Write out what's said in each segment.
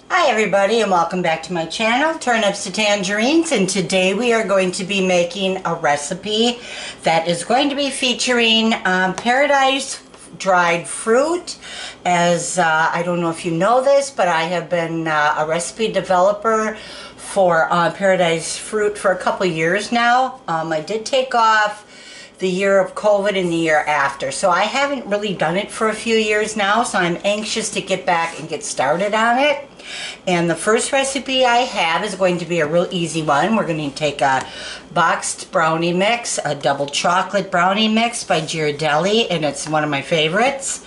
Hi everybody and welcome back to my channel, Turnips to Tangerines, and today we are going to be making a recipe that is going to be featuring paradise dried fruit. As I don't know if you know this, but I have been a recipe developer for paradise fruit for a couple years now. I did take off the year of COVID and the year after, so I haven't really done it for a few years now, so I'm anxious to get back and get started on it. And the first recipe I have is going to be a real easy one. We're going to take a boxed brownie mix, a double chocolate brownie mix by Ghirardelli, and it's one of my favorites.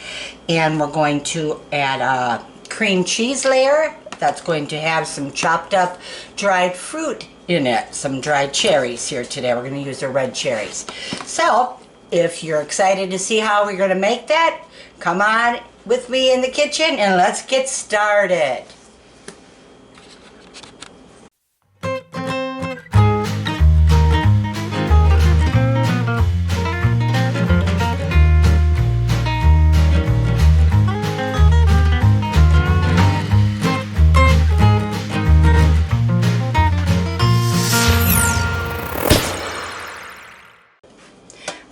And we're going to add a cream cheese layer that's going to have some chopped up dried fruit in it, some dried cherries here today. We're going to use the red cherries. So if you're excited to see how we're going to make that, come on with me in the kitchen and let's get started.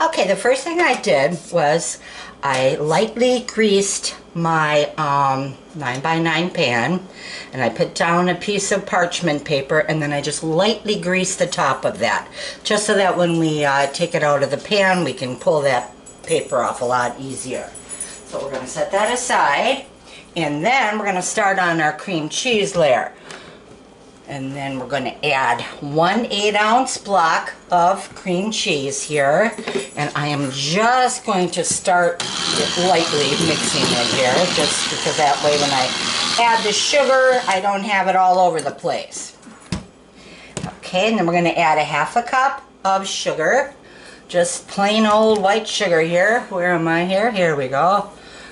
Okay, the first thing I did was I lightly greased my 9x9 pan, and I put down a piece of parchment paper, and then I just lightly greased the top of that, just so that when we take it out of the pan, we can pull that paper off a lot easier. So we're going to set that aside, and then we're going to start on our cream cheese layer. And then we're going to add 1 8-ounce block of cream cheese here. And I am just going to start lightly mixing it here, just because that way when I add the sugar, I don't have it all over the place. Okay, and then we're going to add a 1/2 cup of sugar. Just plain old white sugar here. Where am I here? Here we go.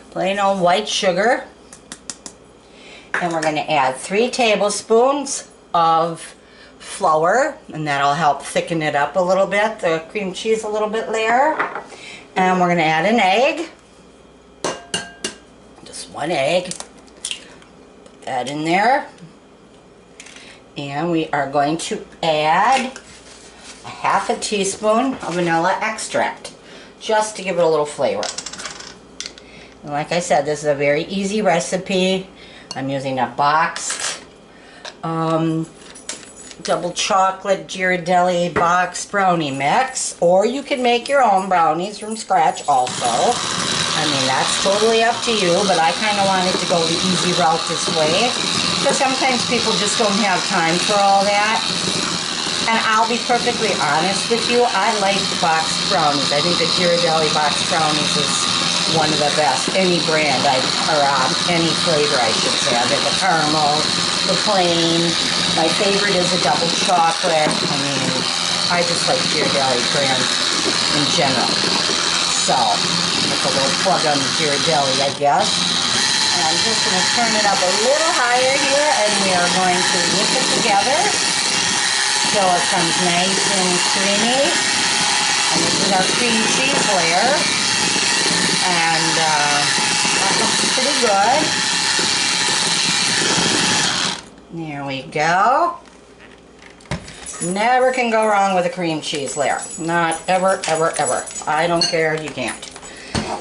Plain old white sugar. And we're going to add 3 tablespoons of flour, and that'll help thicken it up a little bit, the cream cheese a little bit layer. And we're going to add an egg, just 1 egg, put that in there. And we are going to add a 1/2 teaspoon of vanilla extract, just to give it a little flavor. And like I said, this is a very easy recipe. I'm using a boxed double chocolate Ghirardelli box brownie mix, or you can make your own brownies from scratch also. I mean, that's totally up to you, but I kind of wanted to go the easy route this way, because sometimes people just don't have time for all that. And I'll be perfectly honest with you, I like boxed brownies. I think the Ghirardelli boxed brownies is one of the best. Any brand, or any flavor, I should say. I get the caramel, the plain. My favorite is a double chocolate. I mean, I just like Ghirardelli brand in general. So, that's a little plug on Ghirardelli, I guess. And I'm just going to turn it up a little higher here, and we are going to whip it together so it comes nice and creamy. And this is our cream cheese layer. And that looks pretty good. There we go. Never can go wrong with a cream cheese layer. Not ever, ever, ever. I don't care, you can't.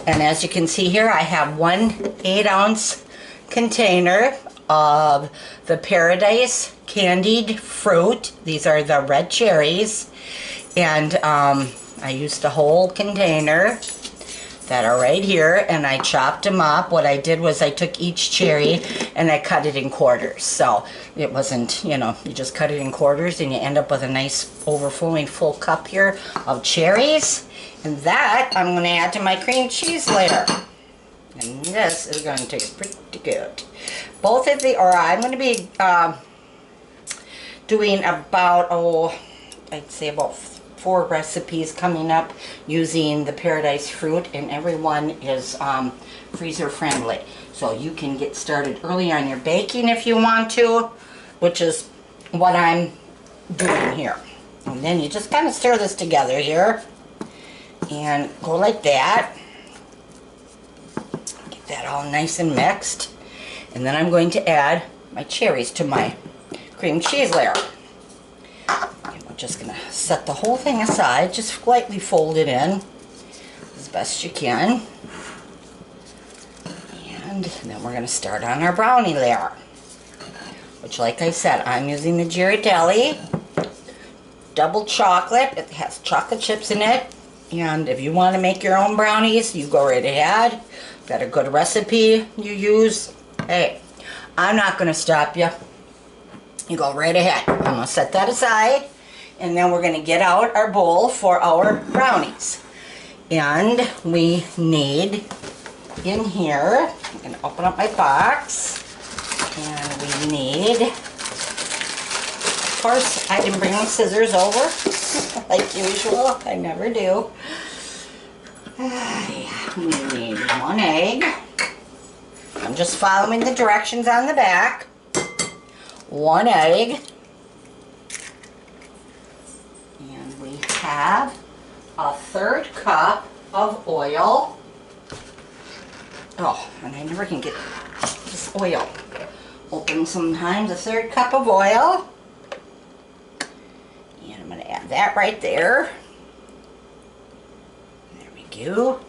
And as you can see here, I have 1 8-ounce container of the paradise candied fruit. These are the red cherries. And I used a whole container that are right here, and I chopped them up. What I did was I took each cherry and I cut it in quarters. So it wasn't, you know, you just cut it in quarters and you end up with a nice overflowing full cup here of cherries. And that I'm going to add to my cream cheese layer. And this is going to taste pretty good. Both of the, or I'm going to be doing about, I'd say about 4 recipes coming up using the paradise fruit, and every one is freezer friendly, so you can get started early on your baking if you want to, which is what I'm doing here. And then you just kind of stir this together here and go like that. Get that all nice and mixed, and then I'm going to add my cherries to my cream cheese layer. And we're just going to set the whole thing aside, just lightly fold it in as best you can. And then we're going to start on our brownie layer, which, like I said, I'm using the Ghirardelli double chocolate. It has chocolate chips in it, and if you want to make your own brownies, you go right ahead. Got a good recipe you use, hey, I'm not going to stop you. You go right ahead. I'm going to set that aside, and then we're going to get out our bowl for our brownies. And we need in here, I'm going to open up my box, and we need, of course, I didn't bring my scissors over, like usual, I never do. We need 1 egg. I'm just following the directions on the back. 1 egg. And we have a 1/3 cup of oil. Oh, and I never can get this oil open sometimes. A 1/3 cup of oil. And I'm going to add that right there. There we go.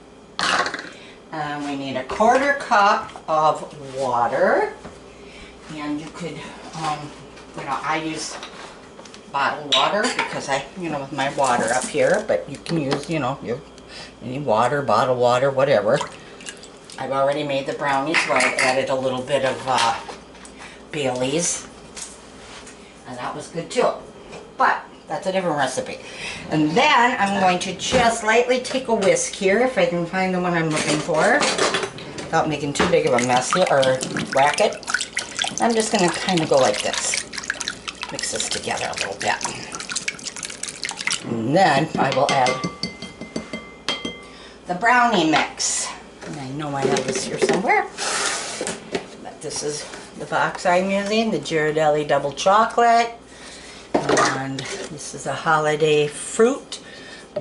And we need a 1/4 cup of water. And you could, you know, I use bottled water because I, you know, with my water up here, but you can use, you know, any water, bottled water, whatever. I've already made the brownies, so I've added a little bit of Bailey's, and that was good too. But that's a different recipe. And then I'm going to just lightly take a whisk here, if I can find the one I'm looking for, without making too big of a mess here, or racket. I'm just going to kind of go like this. Mix this together a little bit. And then I will add the brownie mix. And I know I have this here somewhere. But this is the box I'm using, the Ghirardelli double chocolate. And this is a holiday fruit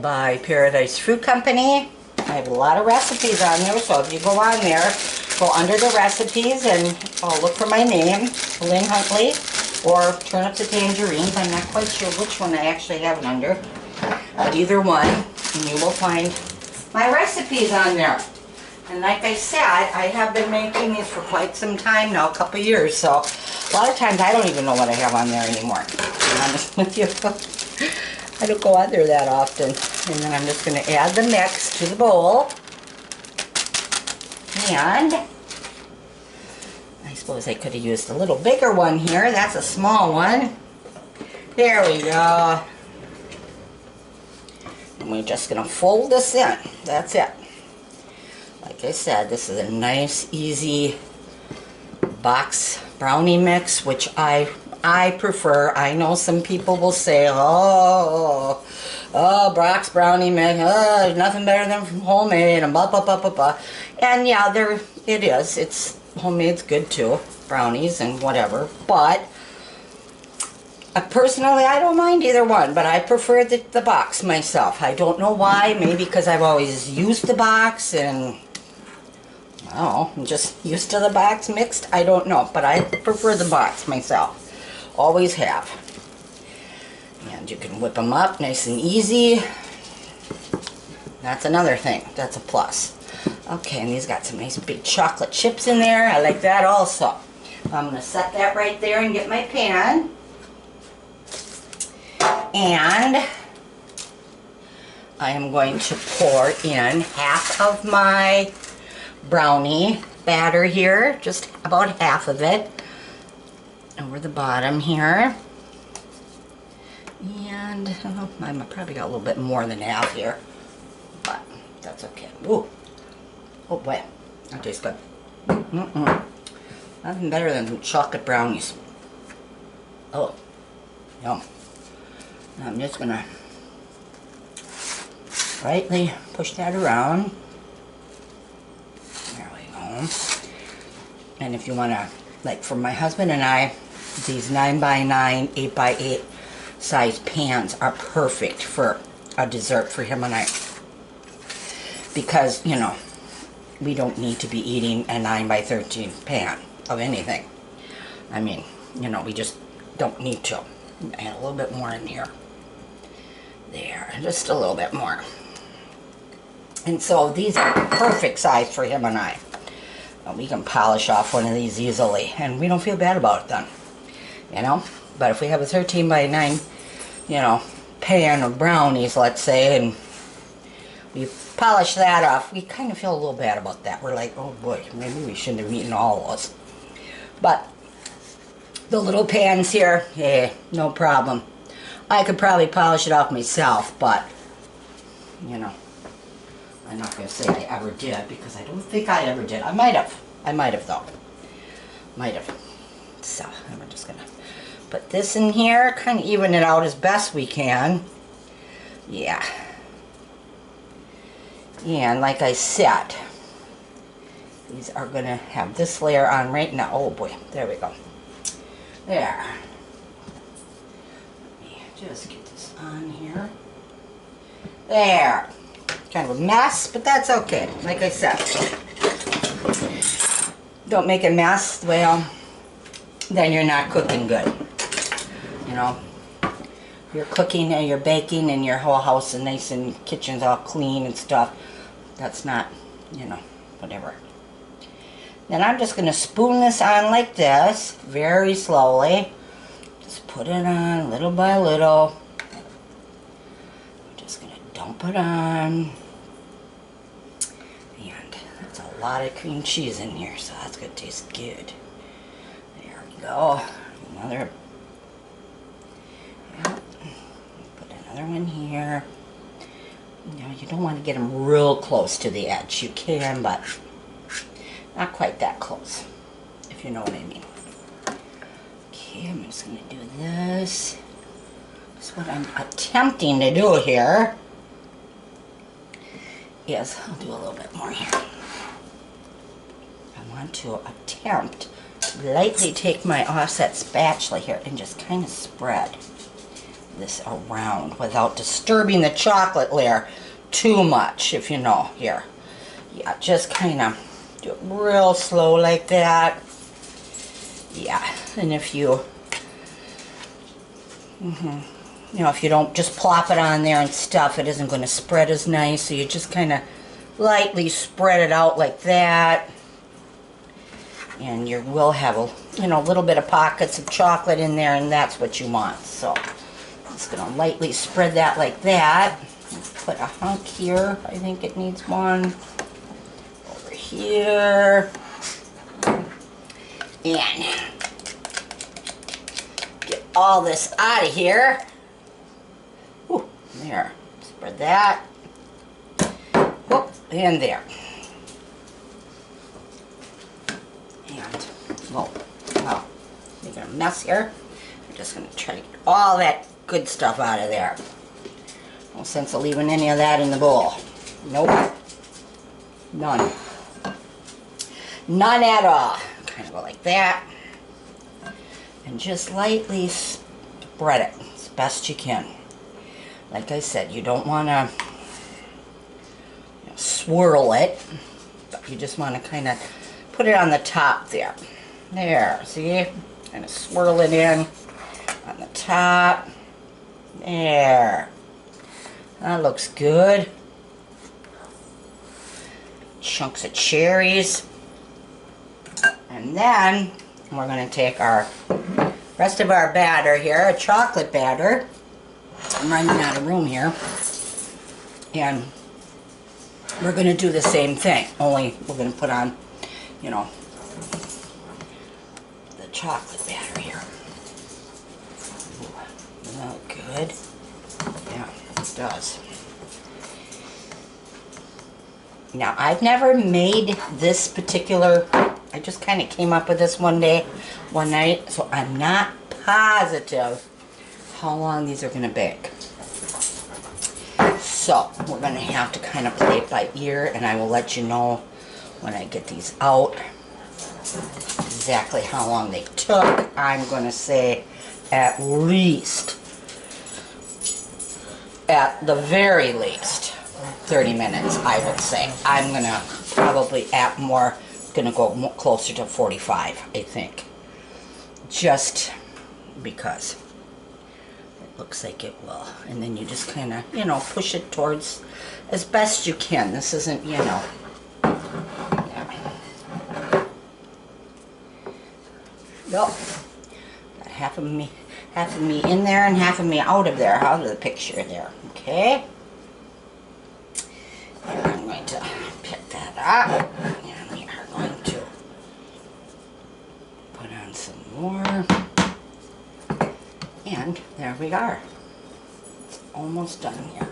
by Paradise Fruit Company. I have a lot of recipes on there, so if you go on there, go under the recipes and look for my name, Lynn Huntley, or Turnips and Tangerines. I'm not quite sure which one I actually have it under, but either one, and you will find my recipes on there. And like I said, I have been making these for quite some time now, a couple years, so a lot of times I don't even know what I have on there anymore, to be honest with you. I don't go on there that often. And then I'm just going to add the mix to the bowl. And I suppose I could have used a little bigger one here. That's a small one. There we go. And we're just going to fold this in. That's it. Like I said, this is a nice, easy box brownie mix, which I prefer. I know some people will say, oh, box brownie mix, there's nothing better than from homemade, and blah, blah, blah, blah, blah. And yeah, it is. It's homemade's good too, brownies and whatever. But personally, I don't mind either one, but I prefer the box myself. I don't know why. Maybe because I've always used the box and oh, I'm just used to the box mixed. I don't know, but I prefer the box myself. Always have. And you can whip them up nice and easy. That's another thing. That's a plus. Okay, and these got some nice big chocolate chips in there. I like that also. I'm going to set that right there and get my pan. And I am going to pour in half of my brownie batter here, just about half of it, over the bottom here. And I probably got a little bit more than half here, but that's okay. Ooh. Oh boy, that tastes good. Nothing better than chocolate brownies. Oh, yum. I'm just gonna lightly push that around. There we go. And if you wanna, like for my husband and I, these 9x9, 8x8 size pans are perfect for a dessert for him and I. Because, you know, we don't need to be eating a 9x13 pan of anything. I mean, you know, we just don't need to. Add a little bit more in here. There, just a little bit more. And so these are perfect size for him and I. We can polish off one of these easily, and we don't feel bad about it then, you know. But if we have a 13 by 9, you know, pan of brownies, let's say, and we polish that off, we kind of feel a little bad about that. We're like, oh boy, maybe we shouldn't have eaten all of those. But the little pans here, yeah, no problem. I could probably polish it off myself, but, you know, I'm not going to say I ever did, because I don't think I ever did. I might have. I might have, though. Might have. So, we're just going to put this in here, kind of even it out as best we can. Yeah. And like I said, these are going to have this layer on right now. Oh boy, there we go. There. Let me just get this on here. There. Kind of a mess, but that's okay. Like I said, don't make a mess. Well, then you're not cooking good. You know, you're cooking and you're baking and your whole house is nice and kitchen's all clean and stuff. That's not, you know, whatever. Then I'm just going to spoon this on like this, very slowly. Just put it on little by little. I'm just going to dump it on. And that's a lot of cream cheese in here, so that's going to taste good. There we go. Another. Yep. Put another one here. You know, you don't want to get them real close to the edge. You can, but not quite that close, if you know what I mean. Okay, I'm just going to do this. That's what I'm attempting to do here. Yes, I'll do a little bit more here. I want to attempt to lightly take my offset spatula here and just kind of spread this around without disturbing the chocolate layer too much, if you know, here. Yeah, just kind of do it real slow like that. Yeah, and if you, you know, if you don't just plop it on there and stuff, it isn't going to spread as nice. So you just kind of lightly spread it out like that. And you will have a, you know, little bit of pockets of chocolate in there, and that's what you want. So I'm just going to lightly spread that like that. Put a hunk here. I think it needs one. Over here. And get all this out of here. Ooh, there. Spread that. Whoop, and there. And, whoa, wow, making a mess here. I'm just going to try to get all that good stuff out of there. No sense of leaving any of that in the bowl. Nope. None. None at all. Kind of go like that. And just lightly spread it as best you can. Like I said, you don't want to swirl it, but you just want to kind of put it on the top there. There, see? Kind of swirl it in on the top. There. That looks good. Chunks of cherries. And then we're going to take our rest of our batter here, a chocolate batter. I'm running out of room here. And we're going to do the same thing, only we're going to put on, you know, the chocolate batter here. Ooh, isn't that good? Yeah, it does. Now, I've never made this particular, I just kind of came up with this one night, so I'm not positive how long these are going to bake. So, we're going to have to kind of play it by ear, and I will let you know when I get these out exactly how long they took. I'm going to say at least, at the very least, 30 minutes, I would say. I'm going to probably, at more, going to go closer to 45, I think. just because it looks like it will. And then you just kind of, you know, push it towards as best you can. This isn't, you know. Yep. Got half of me in there and half of me out of there, out of the picture there. Okay. And I'm going to pick that up, and we are going to put on some more. And there we are. It's almost done here.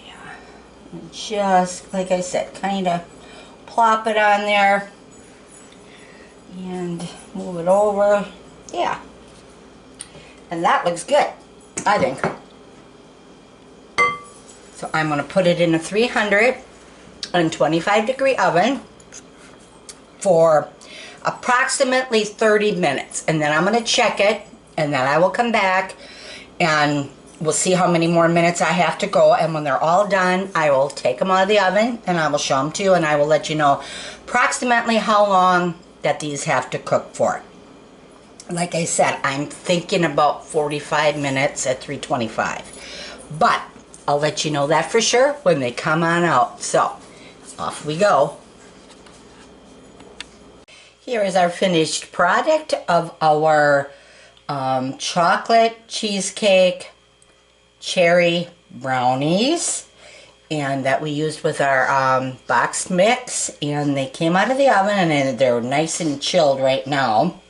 Yeah. And just like I said, kind of plop it on there and move it over. Yeah. And that looks good, I think. So I'm going to put it in a 325-degree oven for approximately 30 minutes. And then I'm going to check it, and then I will come back and we'll see how many more minutes I have to go. And when they're all done, I will take them out of the oven and I will show them to you, and I will let you know approximately how long that these have to cook for. Like I said, I'm thinking about 45 minutes at 325. But I'll let you know that for sure when they come on out. So, off we go. Here is our finished product of our chocolate cheesecake cherry brownies, and that we used with our boxed mix. And they came out of the oven and they're nice and chilled right now,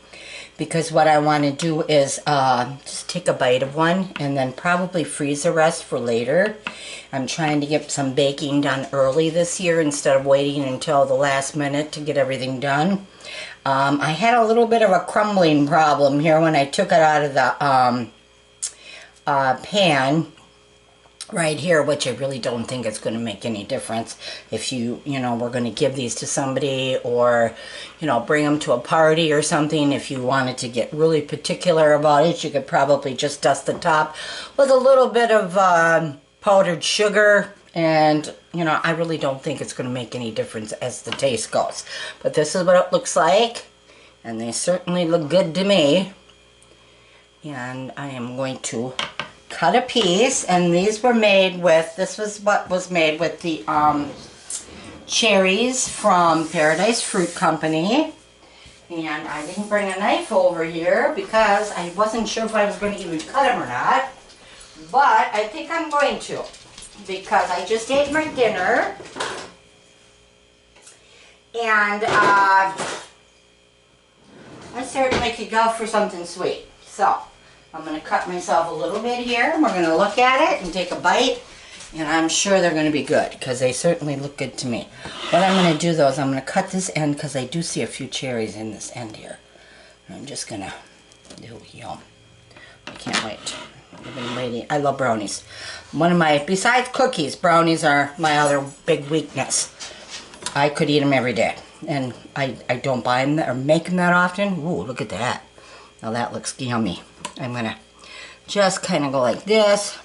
because what I want to do is just take a bite of one and then probably freeze the rest for later. I'm trying to get some baking done early this year instead of waiting until the last minute to get everything done. I had a little bit of a crumbling problem here when I took it out of the pan right here, which I really don't think it's going to make any difference if you know, we're going to give these to somebody, or, you know, bring them to a party or something. If you wanted to get really particular about it, you could probably just dust the top with a little bit of powdered sugar, and, you know, I really don't think it's going to make any difference as the taste goes. But this is what it looks like, and they certainly look good to me. And I am going to cut a piece, and these were made with, this was what was made with the cherries from Paradise Fruit Company. And I didn't bring a knife over here because I wasn't sure if I was going to even cut them or not, but I think I'm going to, because I just ate my dinner, and I certainly could go for something sweet. So I'm going to cut myself a little bit here, and we're going to look at it and take a bite, and I'm sure they're going to be good, because they certainly look good to me. What I'm going to do, though, is I'm going to cut this end, because I do see a few cherries in this end here. And I'm just going to do, yum. I can't wait. I've been waiting. I love brownies. One of my, besides cookies, brownies are my other big weakness. I could eat them every day, and I don't buy them or make them that often. Ooh, look at that. Now that looks yummy. I'm going to just kind of go like this.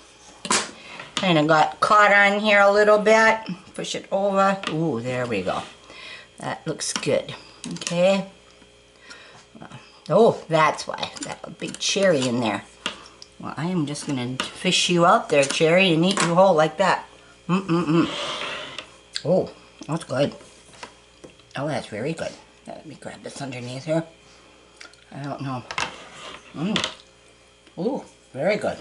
Kind of got caught on here a little bit. Push it over. Ooh, there we go. That looks good. Okay. Oh, that's why. Got a big cherry in there. Well, I am just going to fish you out there, Cherry, and eat you whole like that. Oh, that's good. Oh, that's very good. Let me grab this underneath here. I don't know. Ooh, very good.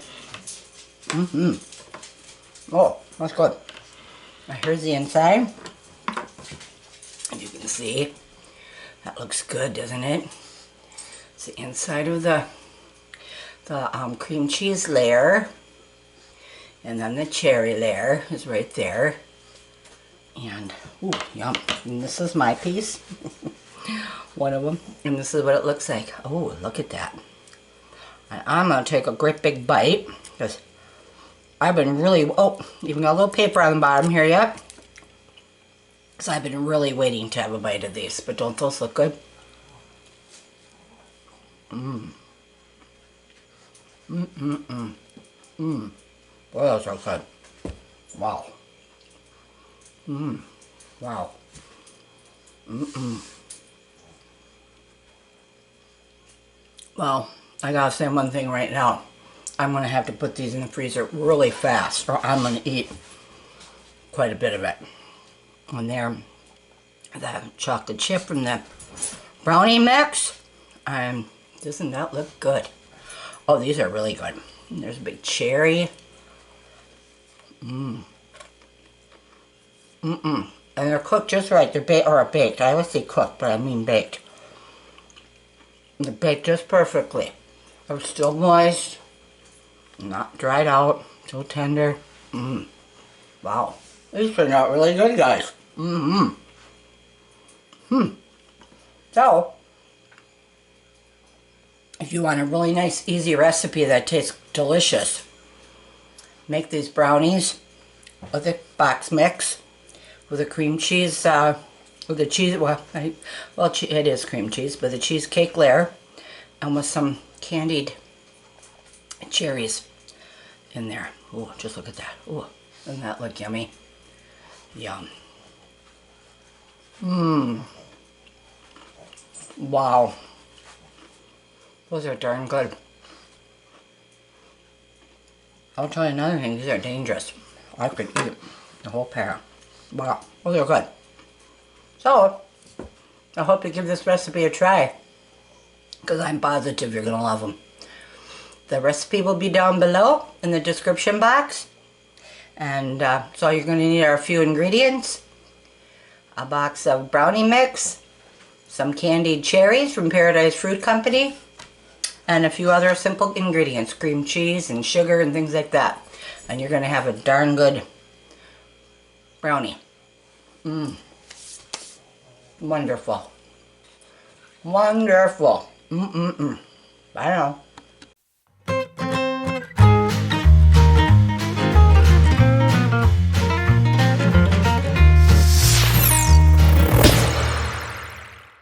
Oh, that's good. Now here's the inside. As you can see, that looks good, doesn't it? It's the inside of the cream cheese layer, and then the cherry layer is right there. And ooh, yum! And this is my piece, one of them, and this is what it looks like. Oh, look at that! And I'm gonna take a great big bite, because I've been really, oh, even got a little paper on the bottom here yet. So I've been really waiting to have a bite of these. But don't those look good? Boy, those are good. Wow. Wow. Well, I gotta say one thing right now. I'm gonna have to put these in the freezer really fast, or I'm gonna eat quite a bit of it. And there, the chocolate chip from the brownie mix. Doesn't that look good? Oh, these are really good. And there's a big cherry. And they're cooked just right. They're baked. I always say cooked, but I mean baked. They're baked just perfectly. They're still moist, not dried out, still tender. Wow. These turned out really good, guys. So, if you want a really nice, easy recipe that tastes delicious, make these brownies with a box mix, with a cream cheese, with the cheese, it is cream cheese, but the cheesecake layer, and with some candied cherries in there. Ooh, just look at that. Ooh, doesn't that look yummy? Yum. Wow. Those are darn good. I'll tell you another thing, these are dangerous. I could eat the whole pair. Wow, those are good. So, I hope you give this recipe a try, because I'm positive you're going to love them. The recipe will be down below in the description box. And so all you're going to need are a few ingredients. A box of brownie mix, some candied cherries from Paradise Fruit Company, and a few other simple ingredients, cream cheese and sugar and things like that. And you're going to have a darn good brownie. Wonderful. Wonderful. I know.